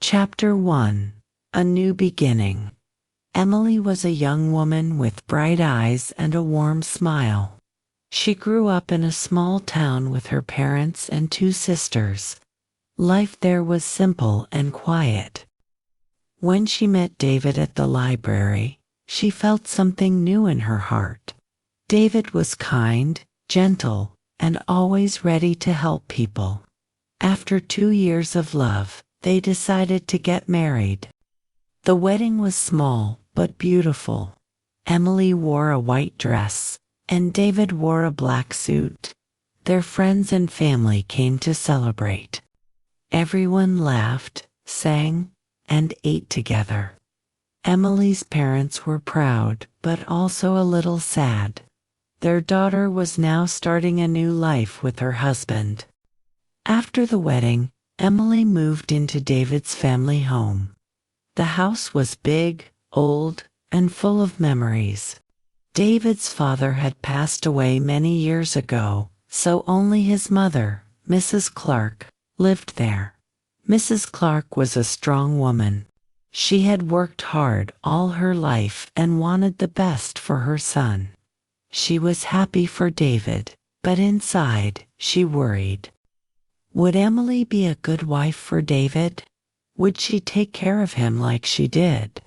Chapter 1. A New Beginning. Emily was a young woman with bright eyes and a warm smile. She grew up in a small town with her parents and two sisters. Life there was simple and quiet. When she met David at the library, she felt something new in her heart. David was kind, gentle, and always ready to help people. After 2 years of love, they decided to get married. The wedding was small but beautiful. Emily wore a white dress, and David wore a black suit. Their friends and family came to celebrate. Everyone laughed, sang, and ate together. Emily's parents were proud but also a little sad. Their daughter was now starting a new life with her husband. After the wedding, Emily moved into David's family home. The house was big, old, and full of memories. David's father had passed away many years ago, so only his mother, Mrs. Clark, lived there. Mrs. Clark was a strong woman. She had worked hard all her life and wanted the best for her son. She was happy for David, but inside, she worried. Would Emily be a good wife for David? Would she take care of him like she did?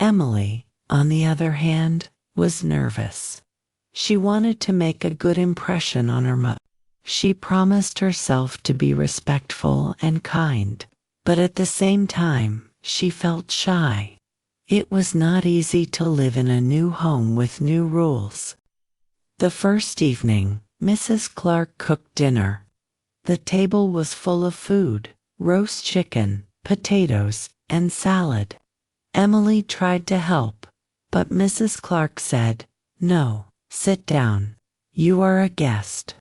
Emily, on the other hand, was nervous. She wanted to make a good impression on her mother. She promised herself to be respectful and kind, but at the same time, she felt shy. It was not easy to live in a new home with new rules. The first evening, Mrs. Clark cooked dinner. The table was full of food: roast chicken, potatoes, and salad. Emily tried to help, but Mrs. Clark said, "No, sit down. You are a guest."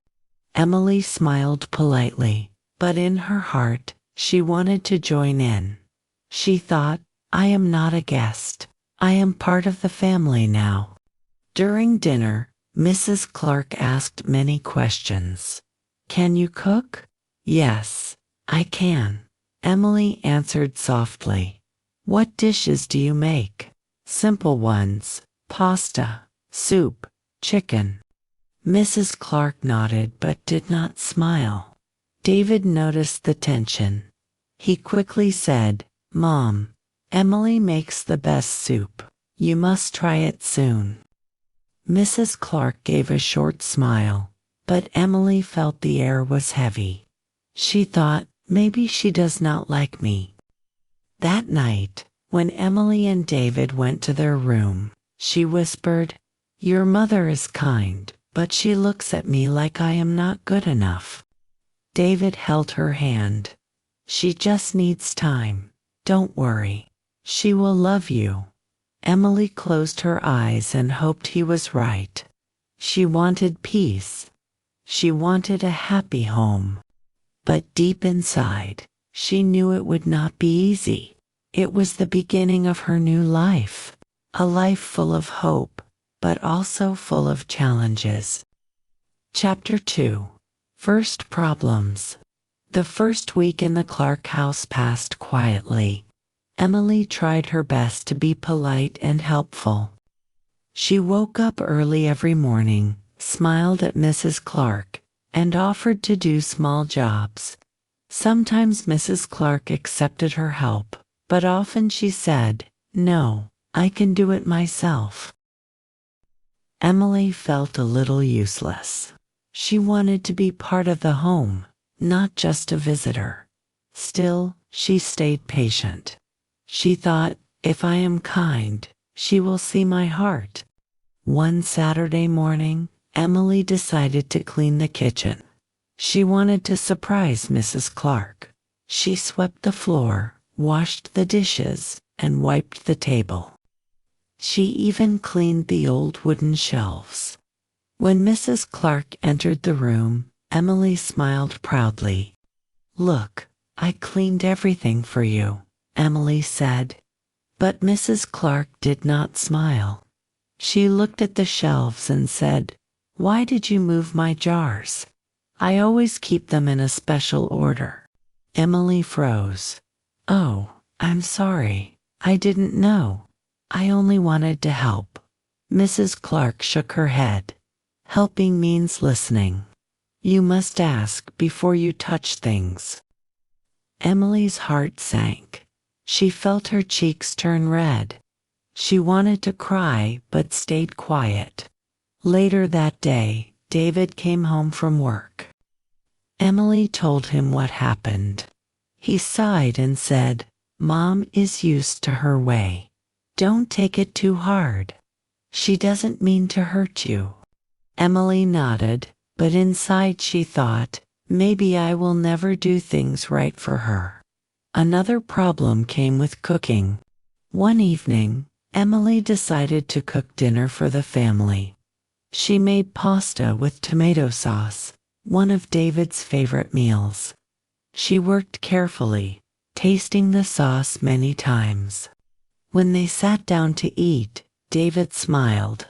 Emily smiled politely, but in her heart, she wanted to join in. She thought, "I am not a guest. I am part of the family now." During dinner, Mrs. Clark asked many questions. "Can you cook?" "Yes, I can," Emily answered softly. "What dishes do you make?" "Simple ones: pasta, soup, chicken." Mrs. Clark nodded but did not smile. David noticed the tension. He quickly said, "Mom, Emily makes the best soup. You must try it soon." Mrs. Clark gave a short smile, but Emily felt the air was heavy. She thought, maybe she does not like me. That night, when Emily and David went to their room, she whispered, "Your mother is kind, but she looks at me like I am not good enough." David held her hand. "She just needs time. Don't worry. She will love you." Emily closed her eyes and hoped he was right. She wanted peace. She wanted a happy home. But deep inside, she knew it would not be easy. It was the beginning of her new life, a life full of hope, but also full of challenges. Chapter 2. First Problems. The first week in the Clark house passed quietly. Emily tried her best to be polite and helpful. She woke up early every morning, smiled at Mrs. Clark, and offered to do small jobs. Sometimes Mrs. Clark accepted her help, but often she said, "No, I can do it myself." Emily felt a little useless. She wanted to be part of the home, not just a visitor. Still, she stayed patient. She thought, if I am kind, she will see my heart. One Saturday morning, Emily decided to clean the kitchen. She wanted to surprise Mrs. Clark. She swept the floor, washed the dishes, and wiped the table. She even cleaned the old wooden shelves. When Mrs. Clark entered the room, Emily smiled proudly. "Look, I cleaned everything for you," Emily said. But Mrs. Clark did not smile. She looked at the shelves and said, "Why did you move my jars? I always keep them in a special order." Emily froze. "Oh, I'm sorry. I didn't know. I only wanted to help. Mrs. Clark shook her head. Helping means listening. You must ask before you touch things. Emily's heart sank. She felt her cheeks turn red. She wanted to cry but stayed quiet. Later that day, David came home from work. Emily told him what happened. He sighed and said, "Mom is used to her way. Don't take it too hard. She doesn't mean to hurt you." Emily nodded, but inside she thought, maybe I will never do things right for her. Another problem came with cooking. One evening, Emily decided to cook dinner for the family. She made pasta with tomato sauce, one of David's favorite meals. She worked carefully, tasting the sauce many times. When they sat down to eat, David smiled.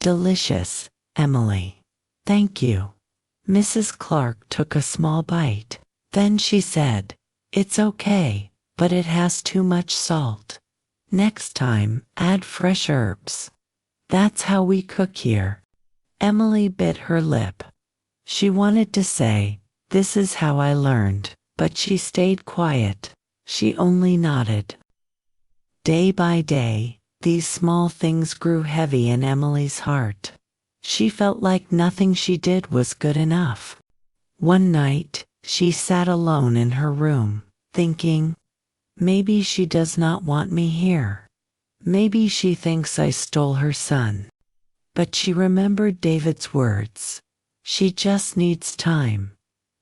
"Delicious, Emily. Thank you." Mrs. Clark took a small bite. Then she said, "It's okay, but it has too much salt. Next time, add fresh herbs. That's how we cook here." Emily bit her lip. She wanted to say, "This is how I learned," but she stayed quiet. She only nodded. Day by day, these small things grew heavy in Emily's heart. She felt like nothing she did was good enough. One night, she sat alone in her room, thinking, maybe she does not want me here. Maybe she thinks I stole her son. But she remembered David's words. She just needs time.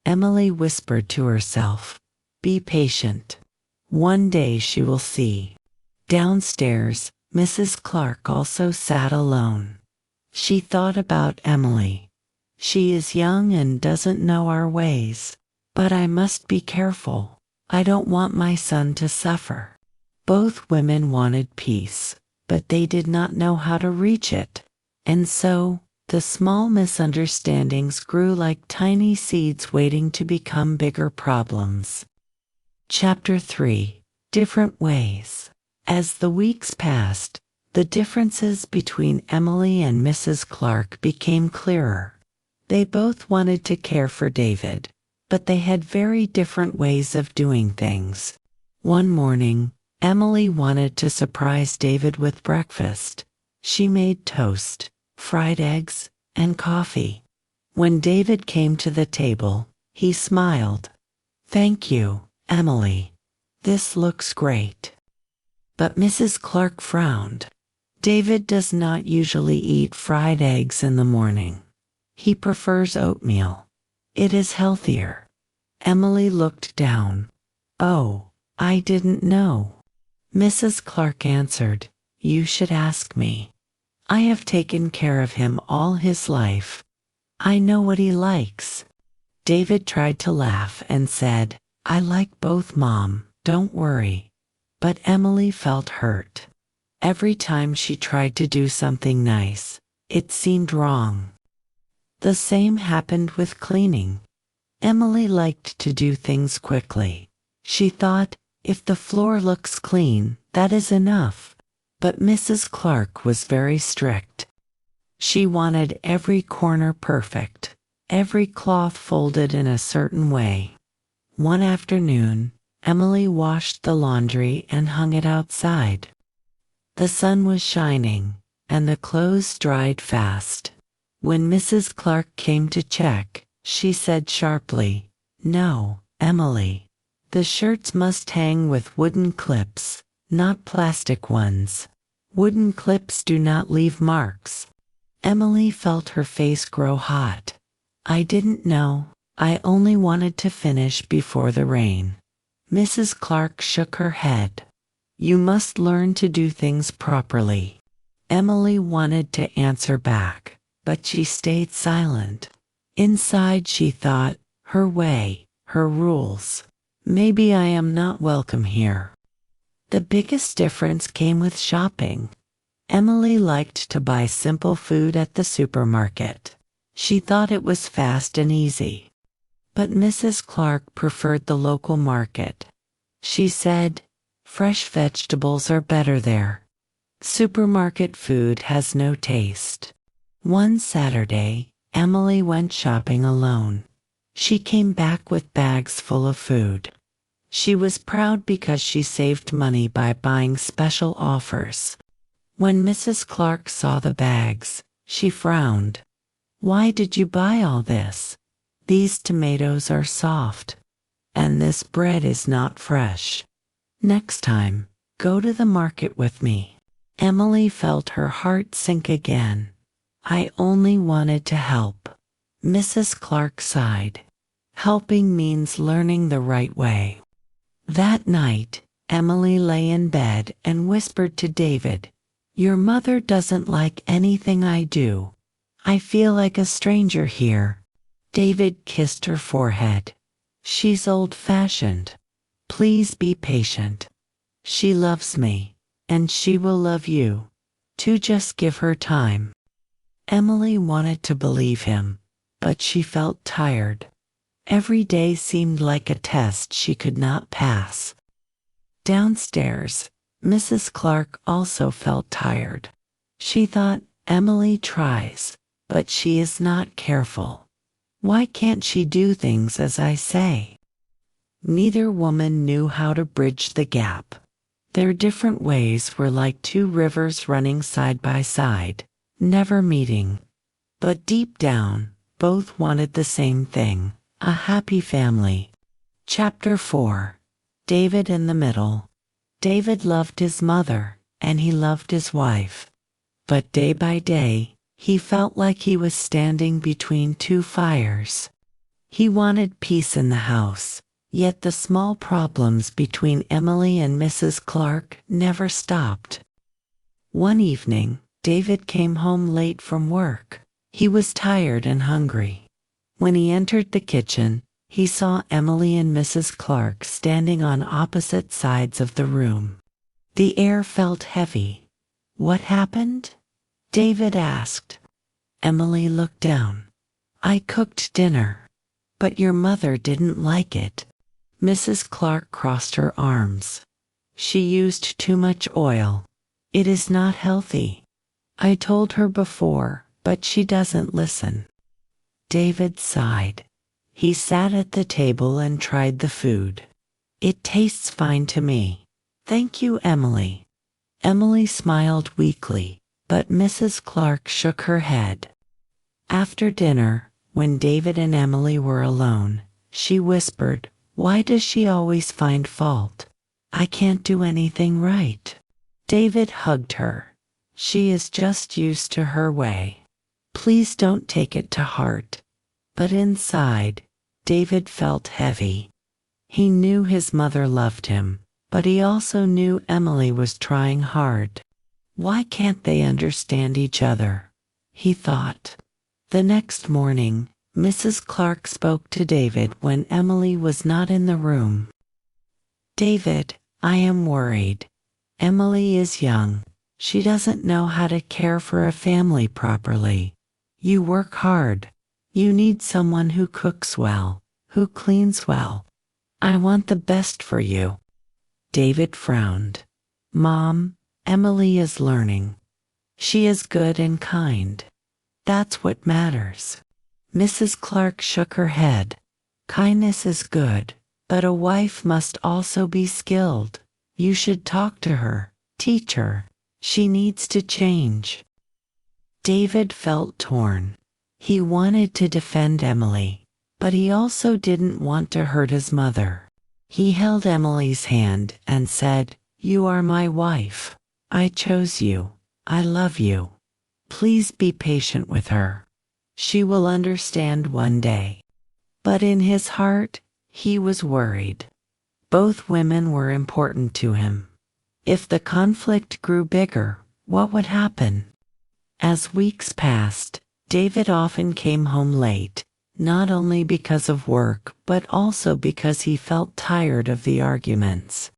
Emily whispered to herself, "Be patient. One day she will see." Downstairs, Mrs. Clark also sat alone. She thought about Emily. She is young and doesn't know our ways. But I must be careful. I don't want my son to suffer. Both women wanted peace, but they did not know how to reach it. And so, the small misunderstandings grew like tiny seeds waiting to become bigger problems. Chapter 3: Different Ways. As the weeks passed, the differences between Emily and Mrs. Clark became clearer. They both wanted to care for David, but they had very different ways of doing things. One morning, Emily wanted to surprise David with breakfast. She made toast, fried eggs, and coffee. When David came to the table, he smiled. "Thank you, Emily. This looks great." But Mrs. Clark frowned. David does not usually eat fried eggs in the morning. He prefers oatmeal. It is healthier. Emily looked down. "Oh, I didn't know." Mrs. Clark answered, "You should ask me. I have taken care of him all his life. I know what he likes." David tried to laugh and said, "I like both, Mom, don't worry." But Emily felt hurt. Every time she tried to do something nice, it seemed wrong. The same happened with cleaning. Emily liked to do things quickly. She thought, if the floor looks clean, that is enough. But Mrs. Clark was very strict. She wanted every corner perfect, every cloth folded in a certain way. One afternoon, Emily washed the laundry and hung it outside. The sun was shining, and the clothes dried fast. When Mrs. Clark came to check, she said sharply, "No, Emily. The shirts must hang with wooden clips, not plastic ones. Wooden clips do not leave marks." Emily felt her face grow hot. "I didn't know. I only wanted to finish before the rain." Mrs. Clark shook her head. "You must learn to do things properly." Emily wanted to answer back, but she stayed silent. Inside she thought, her way, her rules. Maybe I am not welcome here. The biggest difference came with shopping. Emily liked to buy simple food at the supermarket. She thought it was fast and easy. But Mrs. Clark preferred the local market. She said, Fresh vegetables are better there. Supermarket food has no taste. One Saturday, Emily went shopping alone. She came back with bags full of food. She was proud because she saved money by buying special offers. When Mrs. Clark saw the bags, she frowned. "Why did you buy all this? These tomatoes are soft, and this bread is not fresh. Next time, go to the market with me." Emily felt her heart sink again. "I only wanted to help." Mrs. Clark sighed. Helping means learning the right way. That night, Emily lay in bed and whispered to David, "Your mother doesn't like anything I do. I feel like a stranger here." David kissed her forehead. "She's old-fashioned. Please be patient. She loves me, and she will love you. To just give her time." Emily wanted to believe him, but she felt tired. Every day seemed like a test she could not pass. Downstairs, Mrs. Clark also felt tired. She thought, "Emily tries, but she is not careful. Why can't she do things as I say?" Neither woman knew how to bridge the gap. Their different ways were like two rivers running side by side, never meeting. But deep down, both wanted the same thing: a happy family. Chapter 4. David in the Middle. David loved his mother, and he loved his wife. But day by day, he felt like he was standing between two fires. He wanted peace in the house, yet the small problems between Emily and Mrs. Clark never stopped. One evening, David came home late from work. He was tired and hungry. When he entered the kitchen, he saw Emily and Mrs. Clark standing on opposite sides of the room. The air felt heavy. "What happened?" David asked. Emily looked down. "I cooked dinner, but your mother didn't like it." Mrs. Clark crossed her arms. "She used too much oil. It is not healthy. I told her before, but she doesn't listen." David sighed. He sat at the table and tried the food. "It tastes fine to me. Thank you, Emily." Emily smiled weakly, but Mrs. Clark shook her head. After dinner, when David and Emily were alone, she whispered, "Why does she always find fault? I can't do anything right." David hugged her. "She is just used to her way. Please don't take it to heart." But inside, David felt heavy. He knew his mother loved him, but he also knew Emily was trying hard. Why can't they understand each other? He thought. The next morning, Mrs. Clark spoke to David when Emily was not in the room. "David, I am worried. Emily is young. She doesn't know how to care for a family properly. You work hard. You need someone who cooks well, who cleans well. I want the best for you." David frowned. "Mom, Emily is learning. She is good and kind. That's what matters." Mrs. Clark shook her head. "Kindness is good, but a wife must also be skilled. You should talk to her, teach her. She needs to change." David felt torn. He wanted to defend Emily, but he also didn't want to hurt his mother. He held Emily's hand and said, "You are my wife. I chose you. I love you. Please be patient with her. She will understand one day." But in his heart, he was worried. Both women were important to him. If the conflict grew bigger, what would happen? As weeks passed, David often came home late, not only because of work but also because he felt tired of the arguments.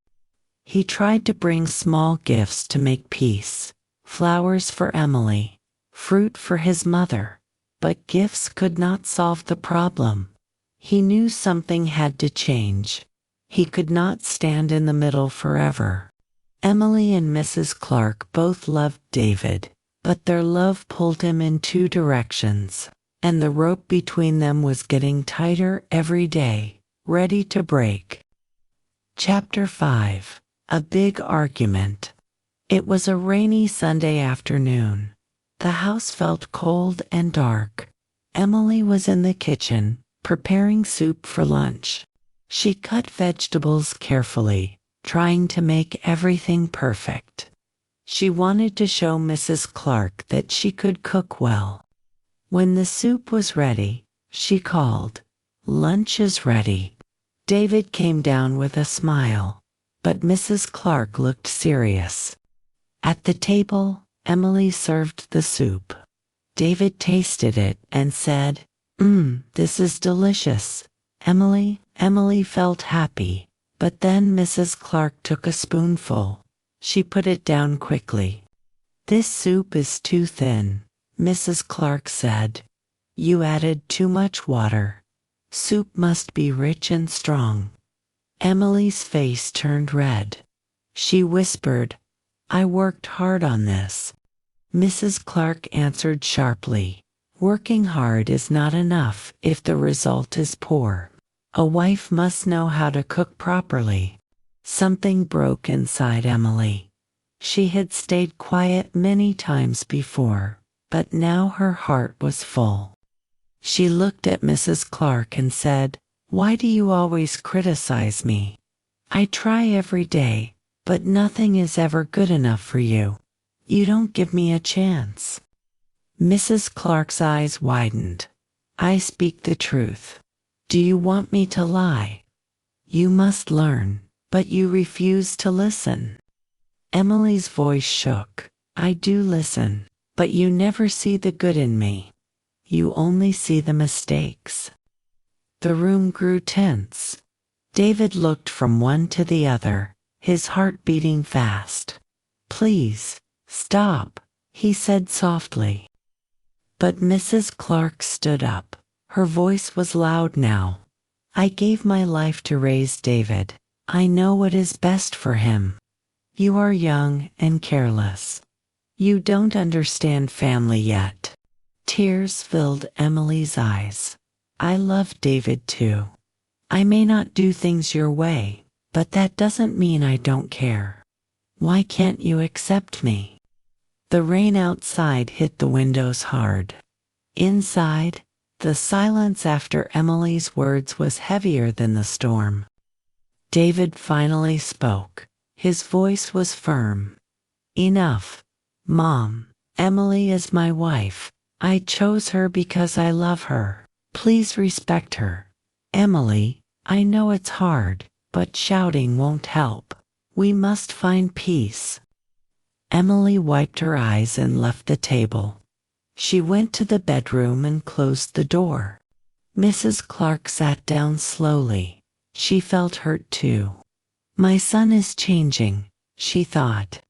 He tried to bring small gifts to make peace: flowers for Emily, fruit for his mother. But gifts could not solve the problem. He knew something had to change. He could not stand in the middle forever. Emily and Mrs. Clark both loved David, but their love pulled him in two directions, and the rope between them was getting tighter every day, ready to break. Chapter 5. A Big Argument. It was a rainy Sunday afternoon. The house felt cold and dark. Emily was in the kitchen, preparing soup for lunch. She cut vegetables carefully, trying to make everything perfect. She wanted to show Mrs. Clark that she could cook well. When the soup was ready, she called, "Lunch is ready." David came down with a smile, but Mrs. Clark looked serious. At the table, Emily served the soup. David tasted it and said, This is delicious." Emily felt happy, but then Mrs. Clark took a spoonful. She put it down quickly. "This soup is too thin," Mrs. Clark said. "You added too much water. Soup must be rich and strong." Emily's face turned red. She whispered, "I worked hard on this." Mrs. Clark answered sharply, "Working hard is not enough if the result is poor. A wife must know how to cook properly." Something broke inside Emily. She had stayed quiet many times before, but now her heart was full. She looked at Mrs. Clark and said, "Why do you always criticize me? I try every day, but nothing is ever good enough for you. You don't give me a chance." Mrs. Clark's eyes widened. "I speak the truth. Do you want me to lie? You must learn, but you refuse to listen." Emily's voice shook. "I do listen, but you never see the good in me. You only see the mistakes." The room grew tense. David looked from one to the other, his heart beating fast. "Please, stop," he said softly. But Mrs. Clark stood up. Her voice was loud now. "I gave my life to raise David. I know what is best for him. You are young and careless. You don't understand family yet." Tears filled Emily's eyes. "I love David too. I may not do things your way, but that doesn't mean I don't care. Why can't you accept me?" The rain outside hit the windows hard. Inside, the silence after Emily's words was heavier than the storm. David finally spoke. His voice was firm. "Enough, Mom. Emily is my wife. I chose her because I love her. Please respect her." "Emily, I know it's hard, but shouting won't help. We must find peace." Emily wiped her eyes and left the table. She went to the bedroom and closed the door. Mrs. Clark sat down slowly. She felt hurt too. "My son is changing," she thought.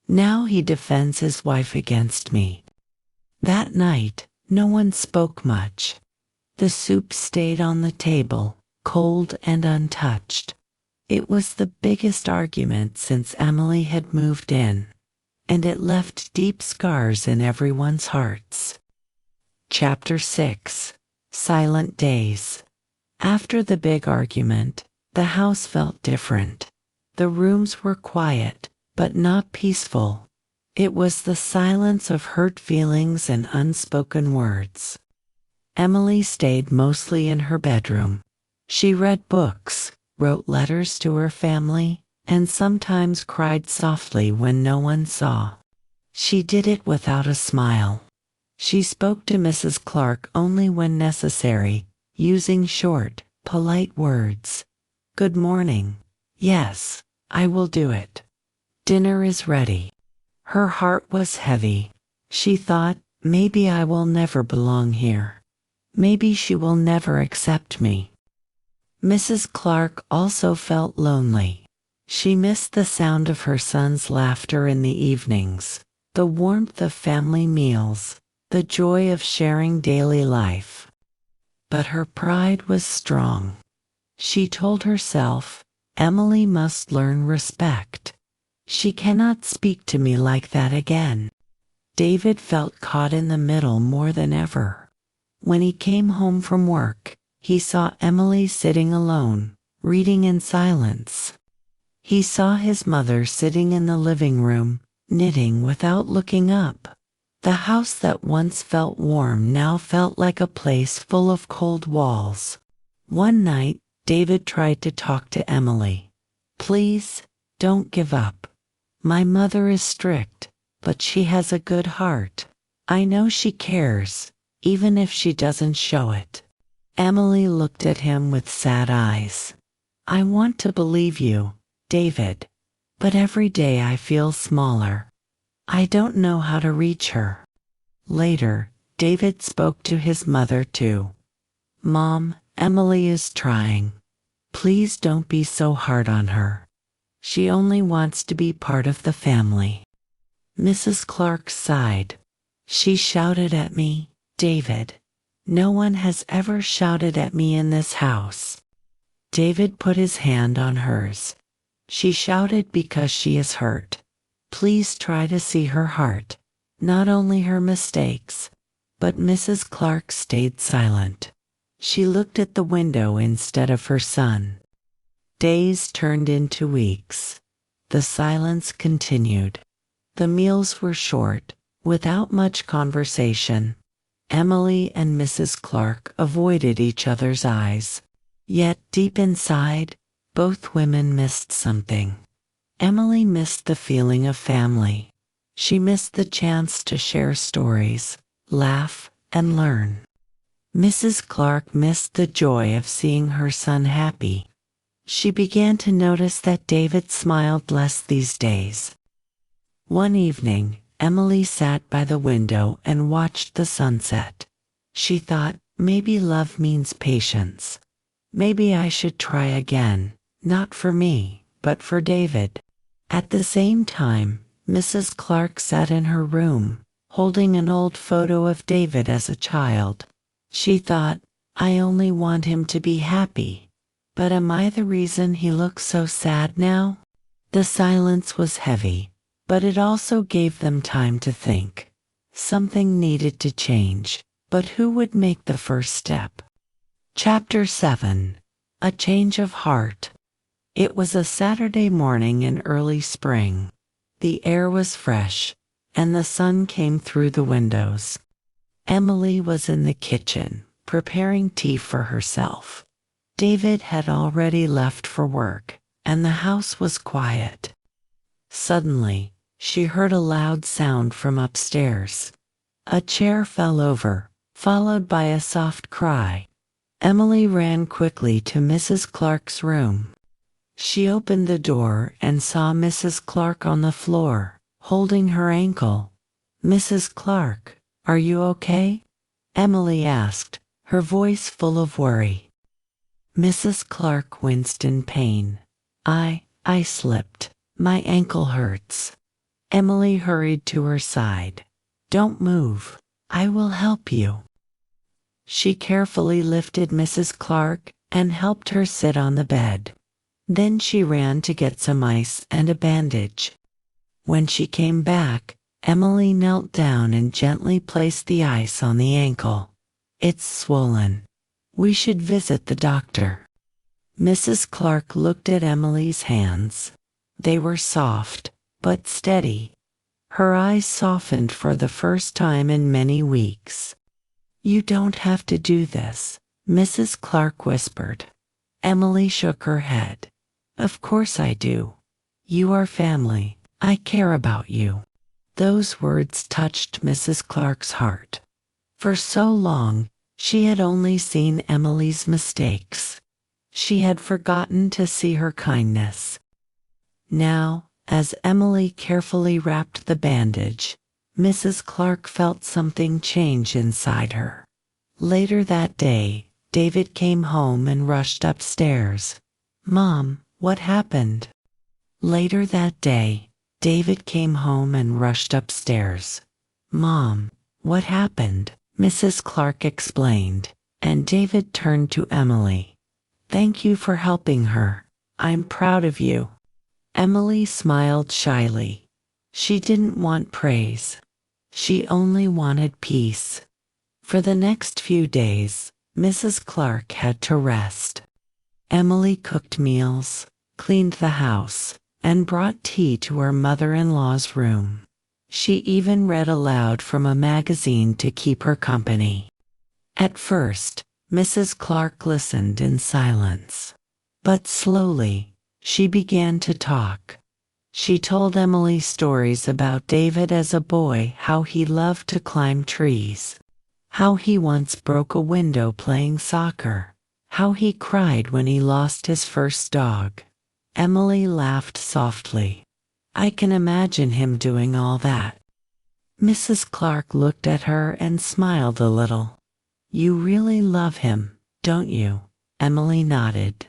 "Now he defends his wife against me." That night, no one spoke much. The soup stayed on the table, cold and untouched. It was the biggest argument since Emily had moved in, and it left deep scars in everyone's hearts. Chapter 6. Silent Days. After the big argument, the house felt different. The rooms were quiet, but not peaceful. It was the silence of hurt feelings and unspoken words. Emily stayed mostly in her bedroom. She read books, wrote letters to her family, and sometimes cried softly when no one saw. She did it without a smile. She spoke to Mrs. Clark only when necessary, using short, polite words. "Good morning. Yes, I will do it. Dinner is ready." Her heart was heavy. She thought, maybe I will never belong here. Maybe she will never accept me. Mrs. Clark also felt lonely. She missed the sound of her son's laughter in the evenings, the warmth of family meals, the joy of sharing daily life. But her pride was strong. She told herself, Emily must learn respect. She cannot speak to me like that again. David felt caught in the middle more than ever. When he came home from work, he saw Emily sitting alone, reading in silence. He saw his mother sitting in the living room, knitting without looking up. The house that once felt warm now felt like a place full of cold walls. One night, David tried to talk to Emily. "Please, don't give up. My mother is strict, but she has a good heart. I know she cares, even if she doesn't show it." Emily looked at him with sad eyes. "I want to believe you, David, but every day I feel smaller. I don't know how to reach her." Later, David spoke to his mother too. "Mom, Emily is trying. Please don't be so hard on her. She only wants to be part of the family." Mrs. Clark sighed. "She shouted at me, David. No one has ever shouted at me in this house." David put his hand on hers. "She shouted because she is hurt. Please try to see her heart, not only her mistakes." But Mrs. Clark stayed silent. She looked at the window instead of her son. Days turned into weeks. The silence continued. The meals were short, without much conversation. Emily and Mrs. Clark avoided each other's eyes. Yet deep inside, both women missed something. Emily missed the feeling of family. She missed the chance to share stories, laugh, and learn. Mrs. Clark missed the joy of seeing her son happy. She began to notice that David smiled less these days. One evening, Emily sat by the window and watched the sunset. She thought, maybe love means patience. Maybe I should try again, not for me, but for David. At the same time, Mrs. Clark sat in her room, holding an old photo of David as a child. She thought, I only want him to be happy. But am I the reason he looks so sad now? The silence was heavy, but it also gave them time to think. Something needed to change, but who would make the first step? Chapter 7. A Change of Heart. It was a Saturday morning in early spring. The air was fresh, and the sun came through the windows. Emily was in the kitchen, preparing tea for herself. David had already left for work, and the house was quiet. Suddenly, she heard a loud sound from upstairs. A chair fell over, followed by a soft cry. Emily ran quickly to Mrs. Clark's room. She opened the door and saw Mrs. Clark on the floor, holding her ankle. "Mrs. Clark, are you okay?" Emily asked, her voice full of worry. Mrs. Clark winced in pain. I slipped. My ankle hurts." Emily hurried to her side. "Don't move. I will help you." She carefully lifted Mrs. Clark and helped her sit on the bed. Then she ran to get some ice and a bandage. When she came back, Emily knelt down and gently placed the ice on the ankle. "It's swollen. We should visit the doctor." Mrs. Clark looked at Emily's hands. They were soft, but steady. Her eyes softened for the first time in many weeks. "You don't have to do this," Mrs. Clark whispered. Emily shook her head. "Of course I do. You are family. I care about you." Those words touched Mrs. Clark's heart. For so long, she had only seen Emily's mistakes. She had forgotten to see her kindness. Now, as Emily carefully wrapped the bandage, Mrs. Clark felt something change inside her. Later that day, David came home and rushed upstairs. "Mom, what happened?" Later that day, David came home and rushed upstairs. "Mom, what happened?" Mrs. Clark explained, and David turned to Emily. "Thank you for helping her. I'm proud of you." Emily smiled shyly. She didn't want praise. She only wanted peace. For the next few days, Mrs. Clark had to rest. Emily cooked meals, cleaned the house, and brought tea to her mother-in-law's room. She even read aloud from a magazine to keep her company. At first, Mrs. Clark listened in silence. But slowly, she began to talk. She told Emily stories about David as a boy, how he loved to climb trees, how he once broke a window playing soccer, how he cried when he lost his first dog. Emily laughed softly. "I can imagine him doing all that." Mrs. Clark looked at her and smiled a little. "You really love him, don't you?" Emily nodded.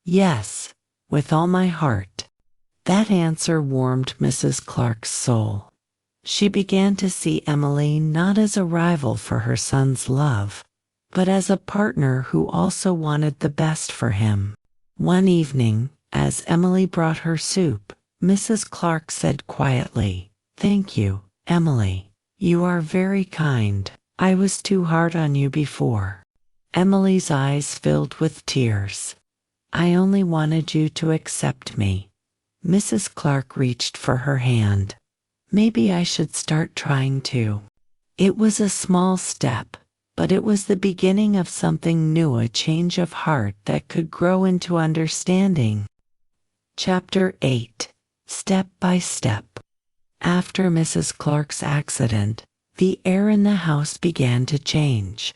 "Yes, with all my heart." That answer warmed Mrs. Clark's soul. She began to see Emily not as a rival for her son's love, but as a partner who also wanted the best for him. One evening, as Emily brought her soup, Mrs. Clark said quietly, "Thank you, Emily. You are very kind. I was too hard on you before." Emily's eyes filled with tears. "I only wanted you to accept me." Mrs. Clark reached for her hand. "Maybe I should start trying to." It was a small step, but it was the beginning of something new, a change of heart that could grow into understanding. Chapter 8. Step by Step. After Mrs. Clark's accident, the air in the house began to change.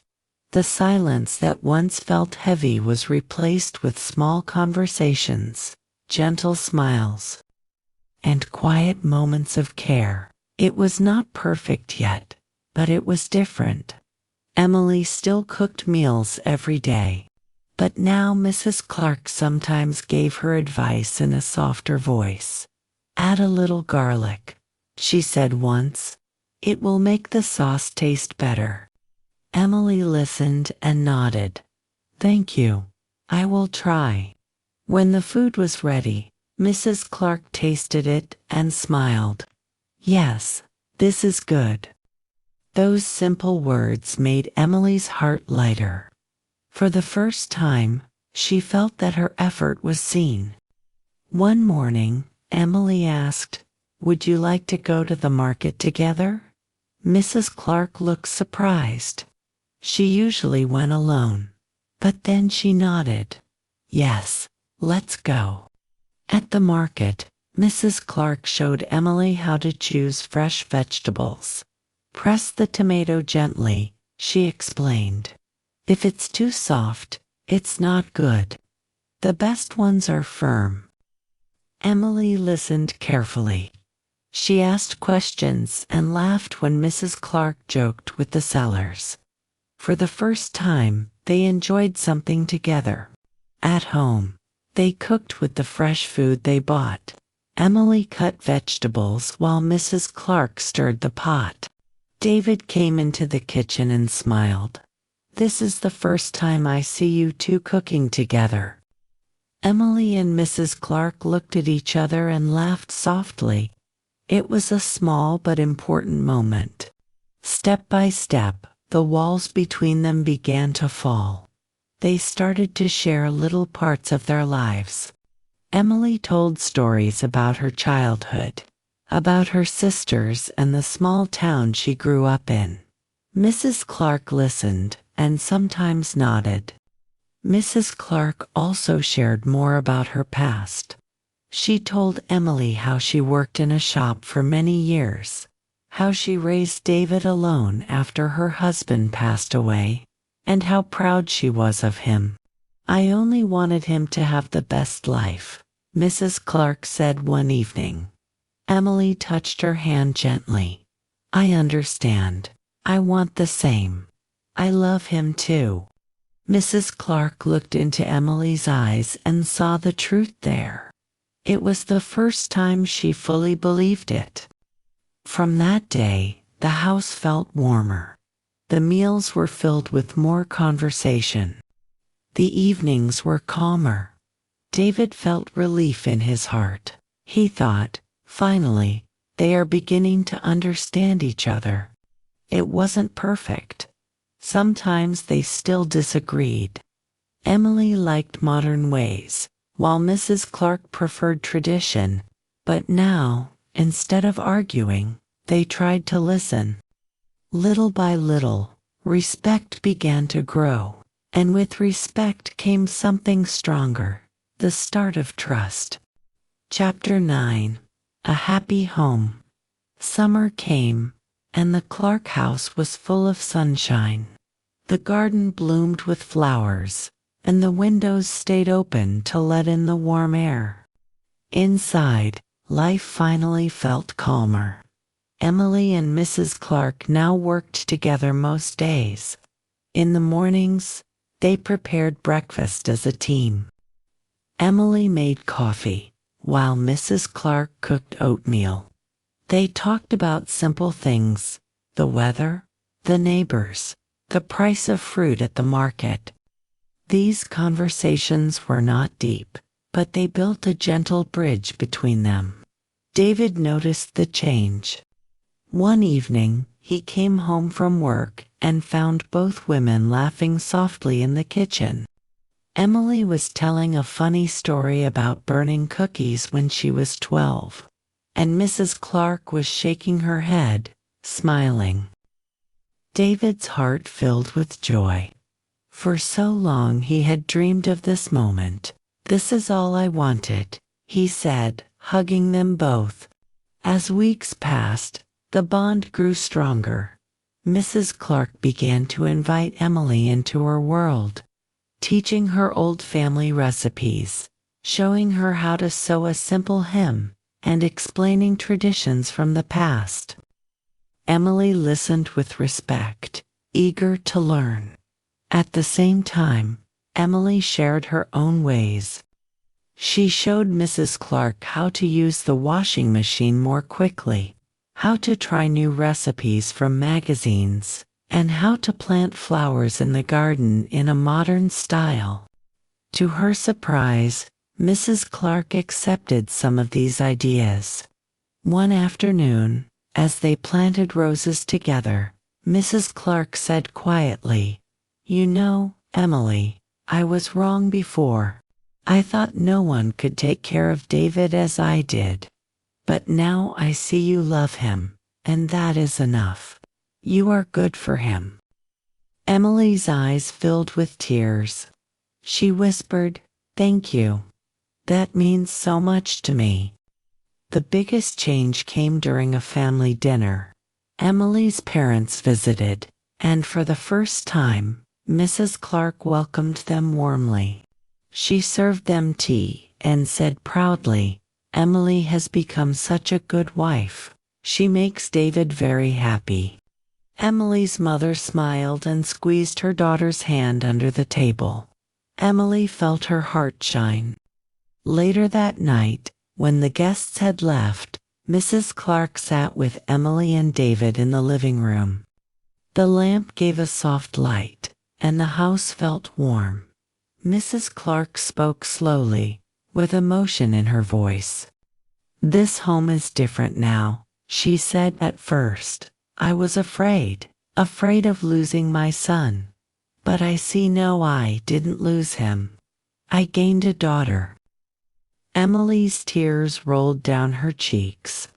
The silence that once felt heavy was replaced with small conversations, gentle smiles, and quiet moments of care. It was not perfect yet, but it was different. Emily still cooked meals every day, but now Mrs. Clark sometimes gave her advice in a softer voice. "Add a little garlic," she said once. "It will make the sauce taste better." Emily listened and nodded. "Thank you. I will try." When the food was ready, Mrs. Clark tasted it and smiled. "Yes, this is good." Those simple words made Emily's heart lighter. For the first time, she felt that her effort was seen. One morning, Emily asked, "Would you like to go to the market together?" Mrs. Clark looked surprised. She usually went alone, but then she nodded. "Yes, let's go." At the market, Mrs. Clark showed Emily how to choose fresh vegetables. "Press the tomato gently," she explained. "If it's too soft, it's not good. The best ones are firm." Emily listened carefully. She asked questions and laughed when Mrs. Clark joked with the sellers. For the first time, they enjoyed something together. At home, they cooked with the fresh food they bought. Emily cut vegetables while Mrs. Clark stirred the pot. David came into the kitchen and smiled. "This is the first time I see you two cooking together." Emily and Mrs. Clark looked at each other and laughed softly. It was a small but important moment. Step by step, the walls between them began to fall. They started to share little parts of their lives. Emily told stories about her childhood, about her sisters and the small town she grew up in. Mrs. Clark listened and sometimes nodded. Mrs. Clark also shared more about her past. She told Emily how she worked in a shop for many years, how she raised David alone after her husband passed away, and how proud she was of him. "I only wanted him to have the best life," Mrs. Clark said one evening. Emily touched her hand gently. "I understand. I want the same. I love him too." Mrs. Clark looked into Emily's eyes and saw the truth there. It was the first time she fully believed it. From that day, the house felt warmer. The meals were filled with more conversation. The evenings were calmer. David felt relief in his heart. He thought, finally, they are beginning to understand each other. It wasn't perfect. Sometimes they still disagreed. Emily liked modern ways, while Mrs. Clark preferred tradition. But now, instead of arguing, they tried to listen. Little by little, respect began to grow, and with respect came something stronger, the start of trust. Chapter 9. A Happy Home. Summer came, and the Clark house was full of sunshine. The garden bloomed with flowers, and the windows stayed open to let in the warm air. Inside, life finally felt calmer. Emily and Mrs. Clark now worked together most days. In the mornings, they prepared breakfast as a team. Emily made coffee, while Mrs. Clark cooked oatmeal. They talked about simple things, the weather, the neighbors, the price of fruit at the market. These conversations were not deep, but they built a gentle bridge between them. David noticed the change. One evening, he came home from work and found both women laughing softly in the kitchen. Emily was telling a funny story about burning cookies when she was 12, and Mrs. Clark was shaking her head, smiling. David's heart filled with joy. For so long he had dreamed of this moment. "This is all I wanted," he said, hugging them both. As weeks passed, the bond grew stronger. Mrs. Clark began to invite Emily into her world, teaching her old family recipes, showing her how to sew a simple hem, and explaining traditions from the past. Emily listened with respect, eager to learn. At the same time, Emily shared her own ways. She showed Mrs. Clark how to use the washing machine more quickly, how to try new recipes from magazines, and how to plant flowers in the garden in a modern style. To her surprise, Mrs. Clark accepted some of these ideas. One afternoon, as they planted roses together, Mrs. Clark said quietly, "You know, Emily, I was wrong before. I thought no one could take care of David as I did. But now I see you love him, and that is enough. You are good for him." Emily's eyes filled with tears. She whispered, "Thank you. That means so much to me." The biggest change came during a family dinner. Emily's parents visited, and for the first time, Mrs. Clark welcomed them warmly. She served them tea and said proudly, "Emily has become such a good wife. She makes David very happy." Emily's mother smiled and squeezed her daughter's hand under the table. Emily felt her heart shine. Later that night, when the guests had left, Mrs. Clark sat with Emily and David in the living room. The lamp gave a soft light, and the house felt warm. Mrs. Clark spoke slowly, with emotion in her voice. "This home is different now," she said. "At first, I was afraid of losing my son. But I see now I didn't lose him. I gained a daughter." Emily's tears rolled down her cheeks.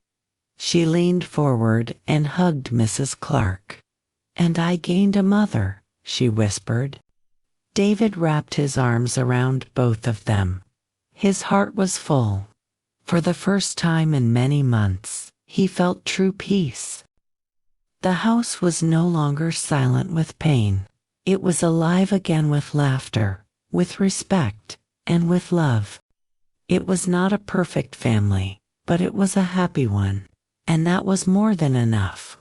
She leaned forward and hugged Mrs. Clark. "And I gained a mother," she whispered. David wrapped his arms around both of them. His heart was full. For the first time in many months, he felt true peace. The house was no longer silent with pain. It was alive again with laughter, with respect, and with love. It was not a perfect family, but it was a happy one, and that was more than enough.